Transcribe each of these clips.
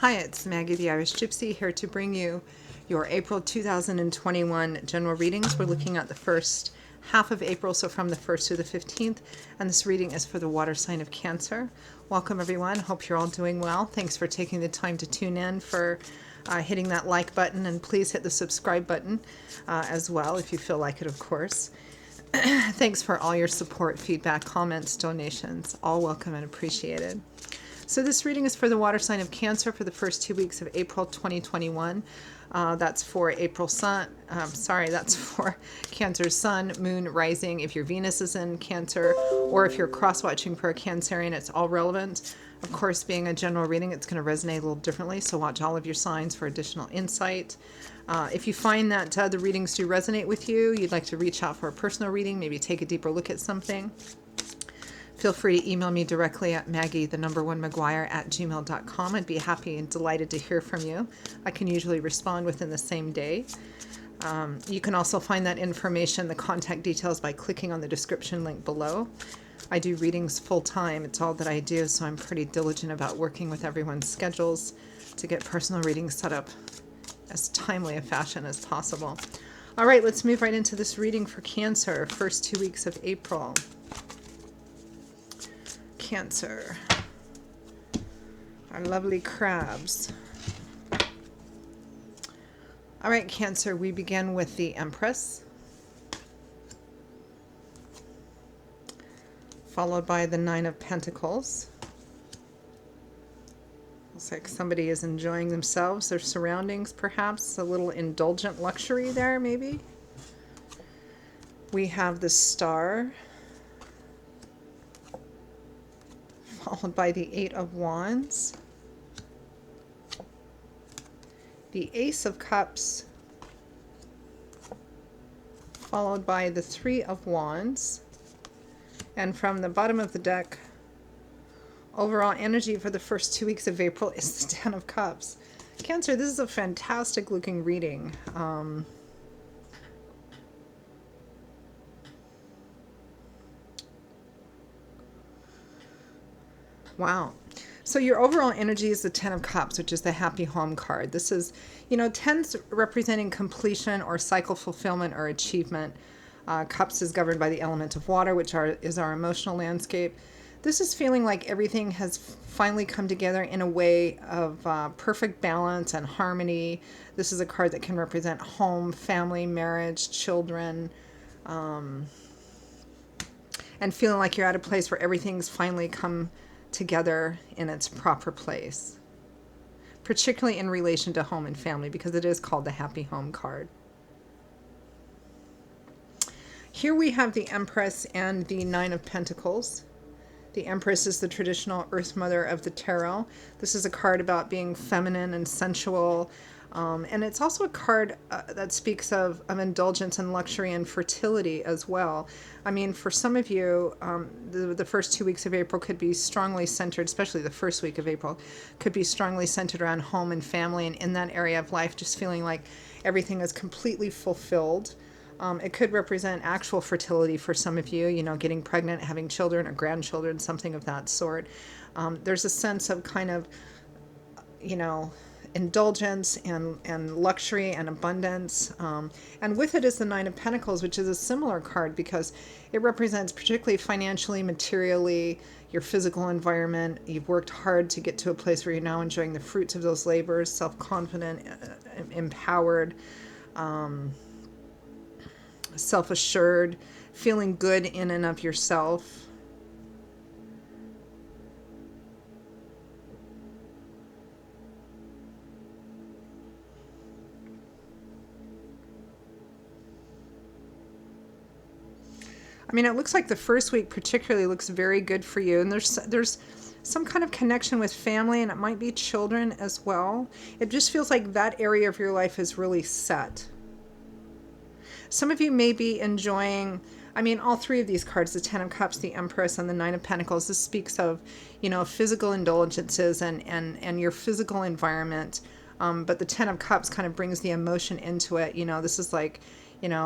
Hi, it's Maggie the Irish Gypsy here to bring you your April 2021 general readings. We're looking at the first half of April, so from the 1st to the 15th, and this reading is for the water sign of Cancer. Welcome everyone. Hope you're all doing well. Thanks for taking the time to tune in, for hitting that like button, and please hit the subscribe button as well if you feel like it, of course. Thanks for all your support, feedback, comments, donations. All welcome and appreciated. So this reading is for the water sign of Cancer for the first 2 weeks of April 2021. That's for that's for Cancer's sun, moon, rising. If your Venus is in Cancer, or if you're cross-watching for a Cancerian, it's all relevant. Of course, being a general reading, it's going to resonate a little differently, so watch all of your signs for additional insight. If you find that the readings do resonate with you, you'd like to reach out for a personal reading, maybe take a deeper look at something, feel free to email me directly at maggie1maguire@gmail.com. I'd be happy and delighted to hear from you. I can usually respond within the same day. You can also find that information, the contact details, by clicking on the description link below. I do readings full time. It's all that I do, so I'm pretty diligent about working with everyone's schedules to get personal readings set up as timely a fashion as possible. All right, let's move right into this reading for Cancer, first 2 weeks of April. Cancer, our lovely crabs. All right, Cancer, we begin with the Empress, followed by the Nine of Pentacles. Looks like somebody is enjoying themselves, their surroundings, perhaps a little indulgent luxury there, maybe. We have the Star, followed by the Eight of Wands, the Ace of Cups, followed by the Three of Wands, and from the bottom of the deck, overall energy for the first 2 weeks of April is the Ten of Cups. Cancer, this is a fantastic looking reading. Wow. So your overall energy is the Ten of Cups, which is the happy home card. This is, tens representing completion or cycle fulfillment or achievement. Cups is governed by the element of water, which is our emotional landscape. This is feeling like everything has finally come together in a way of perfect balance and harmony. This is a card that can represent home, family, marriage, children, and feeling like you're at a place where everything's finally come together in its proper place, particularly in relation to home and family, because it is called the happy home card. Here we have the Empress and the Nine of Pentacles. The Empress is the traditional Earth Mother of the tarot. This is a card about being feminine and sensual, and it's also a card that speaks of indulgence and luxury and fertility as well. I mean, for some of you, the first 2 weeks of April could be strongly centered, especially the first week of April, could be strongly centered around home and family, and in that area of life, just feeling like everything is completely fulfilled. It could represent actual fertility for some of you, getting pregnant, having children or grandchildren, something of that sort. There's a sense of kind of, indulgence and luxury and abundance. And with it is the Nine of Pentacles, which is a similar card because it represents particularly financially, materially, your physical environment. You've worked hard to get to a place where you're now enjoying the fruits of those labors, self-confident, empowered, self-assured, feeling good in and of yourself. I mean, it looks like the first week particularly looks very good for you, and there's some kind of connection with family, and it might be children as well. It just feels like that area of your life is really set. Some of you may be enjoying, all three of these cards, the Ten of Cups, the Empress, and the Nine of Pentacles, this speaks of, physical indulgences and your physical environment. But the Ten of Cups kind of brings the emotion into it. This is like,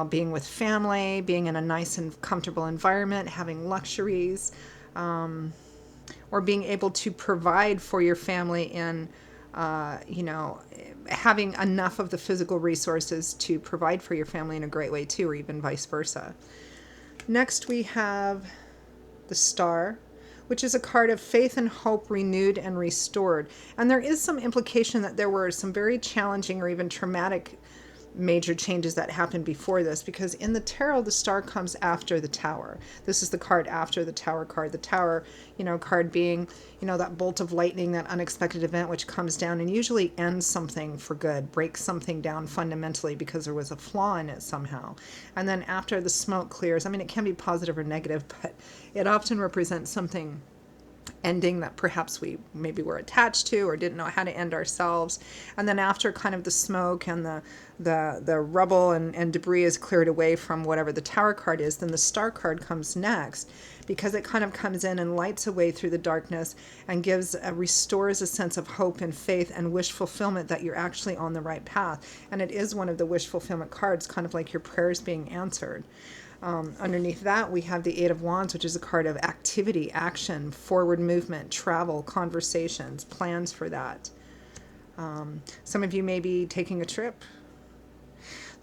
being with family, being in a nice and comfortable environment, having luxuries, or being able to provide for your family in you know, having enough of the physical resources to provide for your family in a great way too, or even vice versa. Next, we have the Star, which is a card of faith and hope renewed and restored. And there is some implication that there were some very challenging or even traumatic major changes that happened before this, because in the tarot, the Star comes after the Tower. This is the card after the Tower card. The Tower, you know, card being, you know, that bolt of lightning, that unexpected event which comes down and usually ends something for good, breaks something down fundamentally because there was a flaw in it somehow. And then after the smoke clears, I mean, it can be positive or negative, but it often represents something ending that perhaps we maybe were attached to or didn't know how to end ourselves. And then after kind of the smoke and the rubble and debris is cleared away from whatever the Tower card is, then the Star card comes next, because it kind of comes in and lights a way through the darkness and restores a sense of hope and faith and wish fulfillment that you're actually on the right path. And it is one of the wish fulfillment cards, kind of like your prayers being answered. Underneath that, we have the Eight of Wands, which is a card of activity, action, forward movement, travel, conversations, plans for that. Some of you may be taking a trip.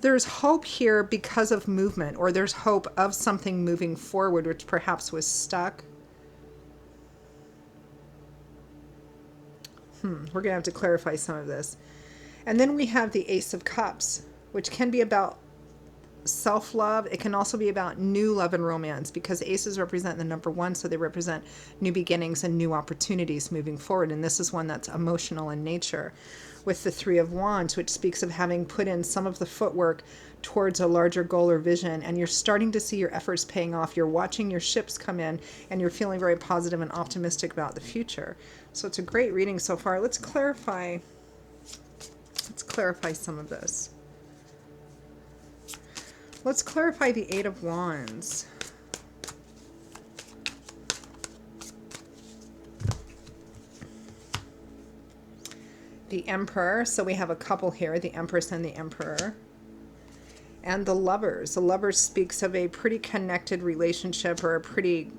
There's hope here because of movement, or there's hope of something moving forward, which perhaps was stuck. We're going to have to clarify some of this. And then we have the Ace of Cups, which can be about self-love. It can also be about new love and romance, because aces represent the number one, so they represent new beginnings and new opportunities moving forward. And this is one that's emotional in nature, with the Three of Wands, which speaks of having put in some of the footwork towards a larger goal or vision, and you're starting to see your efforts paying off. You're watching your ships come in, and you're feeling very positive and optimistic about the future. So it's a great reading so far. Let's clarify some of this. Let's clarify the Eight of Wands. The Emperor, so we have a couple here, the Empress and the Emperor. And the Lovers. The Lovers speaks of a pretty connected relationship, or a pretty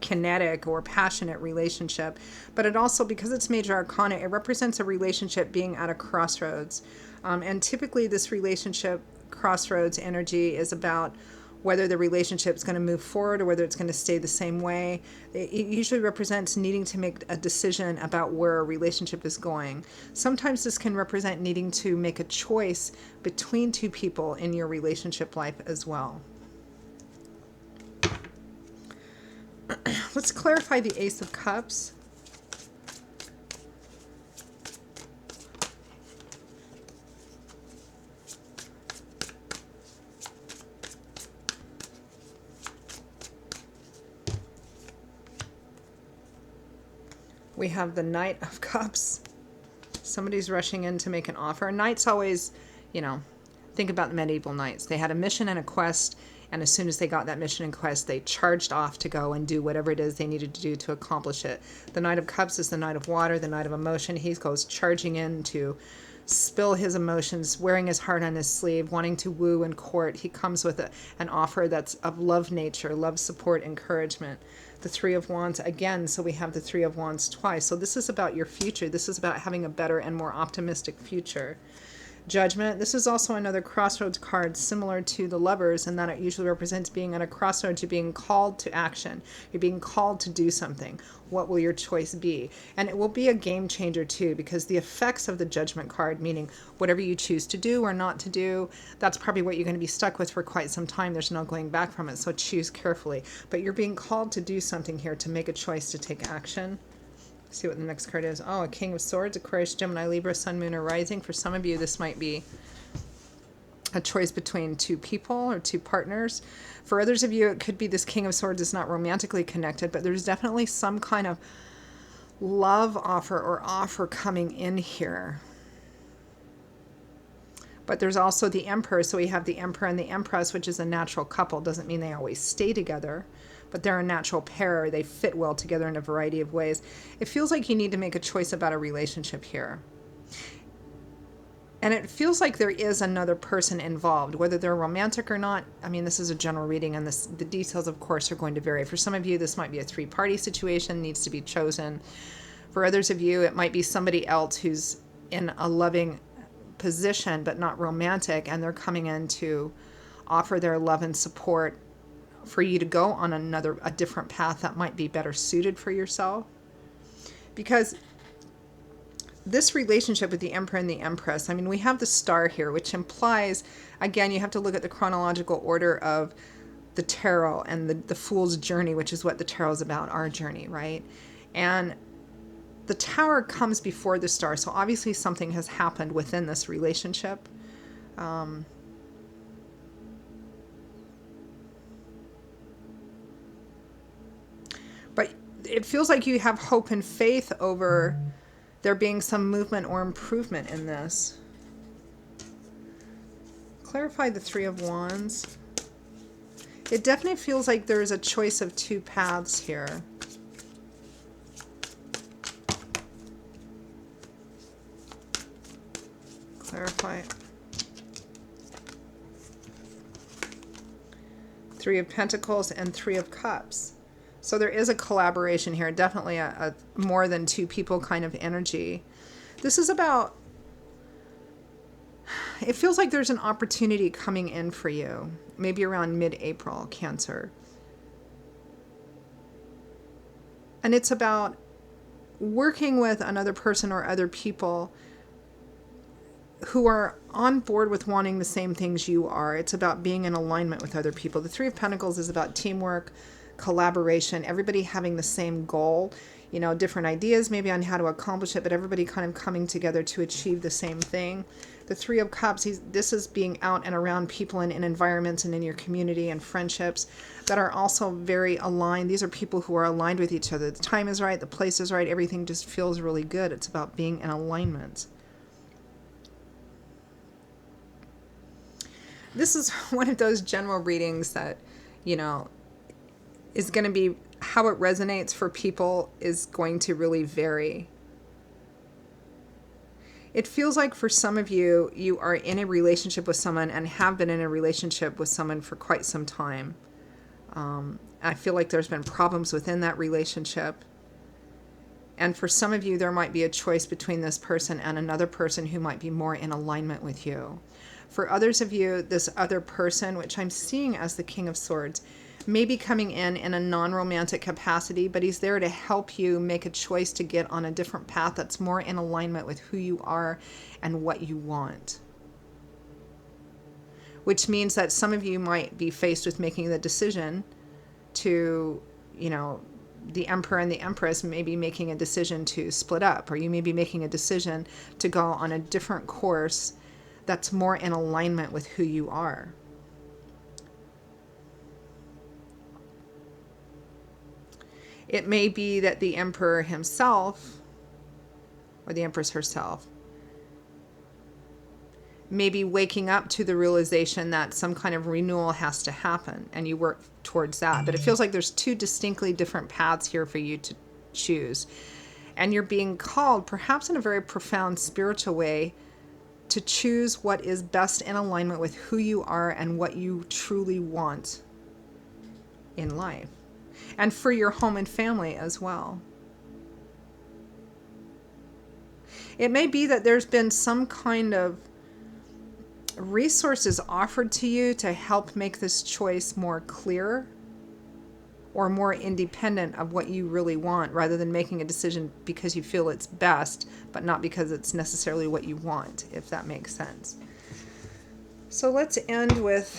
kinetic or passionate relationship. But it also, because it's major arcana, it represents a relationship being at a crossroads. And typically this relationship crossroads energy is about whether the relationship is going to move forward or whether it's going to stay the same way. It usually represents needing to make a decision about where a relationship is going. Sometimes this can represent needing to make a choice between two people in your relationship life as well. Let's clarify the Ace of Cups. We have the Knight of Cups. Somebody's rushing in to make an offer. Knights always, you know, think about the medieval knights. They had a mission and a quest, and as soon as they got that mission and quest, they charged off to go and do whatever it is they needed to do to accomplish it. The Knight of Cups is the Knight of Water, the Knight of Emotion. He goes charging in to spill his emotions, wearing his heart on his sleeve, wanting to woo and court. He comes with an offer that's of love nature, love, support, encouragement. The Three of Wands again, so we have the Three of Wands twice. So this is about your future. This is about having a better and more optimistic future. Judgment. This is also another crossroads card similar to the Lovers, in that it usually represents being at a crossroads. You're being called to action. You're being called to do something. What will your choice be? And it will be a game changer too, because the effects of the Judgment card, meaning whatever you choose to do or not to do, that's probably what you're going to be stuck with for quite some time. There's no going back from it, so choose carefully. But you're being called to do something here, to make a choice, to take action. See what the next card is. Oh, a King of Swords, Aquarius, Gemini, Libra, Sun, Moon, or Rising. For some of you, this might be a choice between two people or two partners. For others of you, it could be this King of Swords is not romantically connected, but there's definitely some kind of love offer or offer coming in here. But there's also the Emperor, so we have the Emperor and the Empress, which is a natural couple. Doesn't mean they always stay together, but they're a natural pair. They fit well together in a variety of ways. It feels like you need to make a choice about a relationship here. And it feels like there is another person involved, whether they're romantic or not. I mean, this is a general reading, and the details, of course, are going to vary. For some of you, this might be a three-party situation, needs to be chosen. For others of you, it might be somebody else who's in a loving position, but not romantic, and they're coming in to offer their love and support for you to go on a different path that might be better suited for yourself. Because this relationship with the Emperor and the Empress, I mean, we have the star here, which implies, again, you have to look at the chronological order of the tarot and the Fool's journey, which is what the tarot is about, our journey, right? And the Tower comes before the star, so obviously something has happened within this relationship. But it feels like you have hope and faith over there being some movement or improvement in this. Clarify the Three of Wands. It definitely feels like there's a choice of two paths here. Clarify. Three of Pentacles and Three of Cups. So there is a collaboration here, definitely a more than two people kind of energy. This is about, it feels like there's an opportunity coming in for you, maybe around mid-April, Cancer. And it's about working with another person or other people who are on board with wanting the same things you are. It's about being in alignment with other people. The Three of Pentacles is about teamwork, collaboration, everybody having the same goal, you know, different ideas maybe on how to accomplish it, but everybody kind of coming together to achieve the same thing. The Three of Cups, this is being out and around people and in environments and in your community and friendships that are also very aligned. These are people who are aligned with each other. The time is right, the place is right, everything just feels really good. It's about being in alignment. This is one of those general readings that, you know, is going to be, how it resonates for people is going to really vary. It feels like for some of you, you are in a relationship with someone and have been in a relationship with someone for quite some time. I feel like there's been problems within that relationship. And for some of you, there might be a choice between this person and another person who might be more in alignment with you. For others of you, this other person, which I'm seeing as the King of Swords, may be coming in a non-romantic capacity, but he's there to help you make a choice to get on a different path that's more in alignment with who you are and what you want. Which means that some of you might be faced with making the decision to, you know, the Emperor and the Empress may be making a decision to split up, or you may be making a decision to go on a different course that's more in alignment with who you are. It may be that the Emperor himself, or the Empress herself, may be waking up to the realization that some kind of renewal has to happen, and you work towards that. But it feels like there's two distinctly different paths here for you to choose. And you're being called, perhaps in a very profound spiritual way, to choose what is best in alignment with who you are and what you truly want in life. And for your home and family as well. It may be that there's been some kind of resources offered to you to help make this choice more clear or more independent of what you really want, rather than making a decision because you feel it's best, but not because it's necessarily what you want, if that makes sense. So let's end with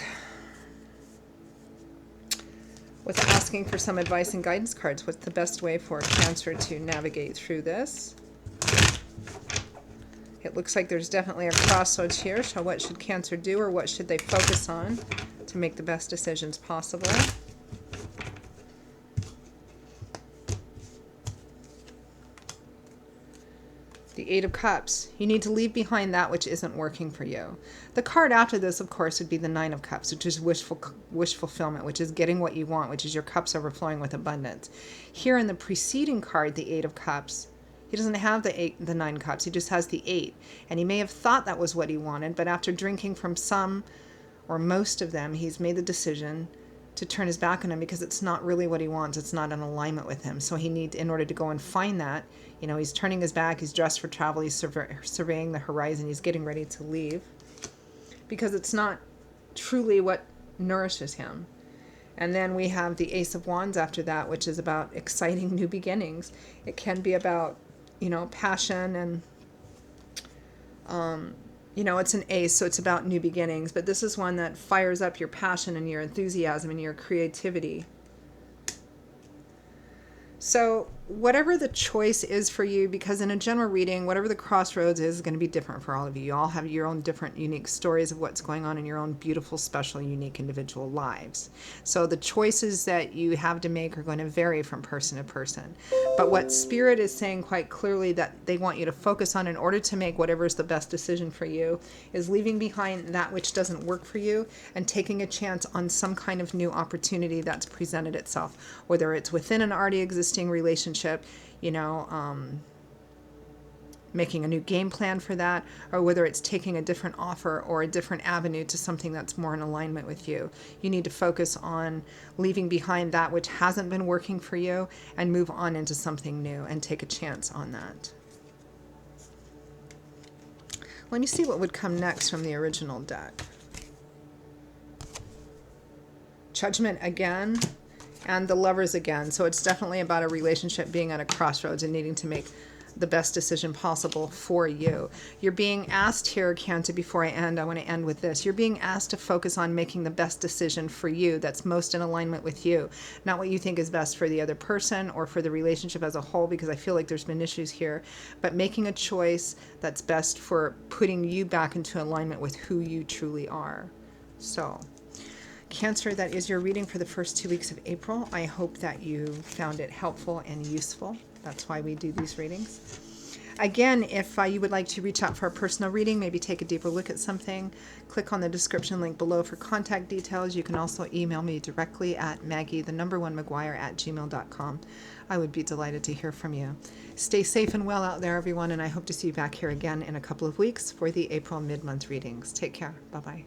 asking for some advice and guidance cards. What's the best way for Cancer to navigate through this? It looks like there's definitely a crossroads here. So what should Cancer do, or what should they focus on to make the best decisions possible? The Eight of Cups. You need to leave behind that which isn't working for you. The card after this, of course, would be the Nine of Cups, which is wish fulfillment, which is getting what you want, which is your cups overflowing with abundance. Here in the preceding card, the Eight of Cups, he doesn't have the Nine Cups. He just has the Eight. And he may have thought that was what he wanted, but after drinking from some or most of them, he's made the decision to turn his back on him because it's not really what he wants. It's not in alignment with him. So he needs, in order to go and find that, he's turning his back, he's dressed for travel, he's surveying the horizon, he's getting ready to leave because it's not truly what nourishes him. And then we have the Ace of Wands after that, which is about exciting new beginnings. It can be about, passion and, it's an ace, so it's about new beginnings. But this is one that fires up your passion and your enthusiasm and your creativity. So whatever the choice is for you, because in a general reading, whatever the crossroads is going to be different for all of you. You all have your own different, unique stories of what's going on in your own beautiful, special, unique, individual lives. So the choices that you have to make are going to vary from person to person. But what Spirit is saying quite clearly that they want you to focus on in order to make whatever is the best decision for you is leaving behind that which doesn't work for you and taking a chance on some kind of new opportunity that's presented itself, whether it's within an already existing relationship, making a new game plan for that, or whether it's taking a different offer or a different avenue to something that's more in alignment with you. You need to focus on leaving behind that which hasn't been working for you and move on into something new and take a chance on that. Let me see what would come next from the original deck. Judgment again. And the Lovers again. So it's definitely about a relationship being at a crossroads and needing to make the best decision possible for you. You're being asked here, Cancer, before I want to end with this. You're being asked to focus on making the best decision for you that's most in alignment with you. Not what you think is best for the other person or for the relationship as a whole, because I feel like there's been issues here. But making a choice that's best for putting you back into alignment with who you truly are. So Cancer, that is your reading for the first 2 weeks of April. I hope that you found it helpful and useful. That's why we do these readings. Again, if you would like to reach out for a personal reading, maybe take a deeper look at something, click on the description link below for contact details. You can also email me directly at Maggie1McGuire@gmail.com. I would be delighted to hear from you. Stay safe and well out there, everyone, and I hope to see you back here again in a couple of weeks for the April mid-month readings. Take care. Bye-bye.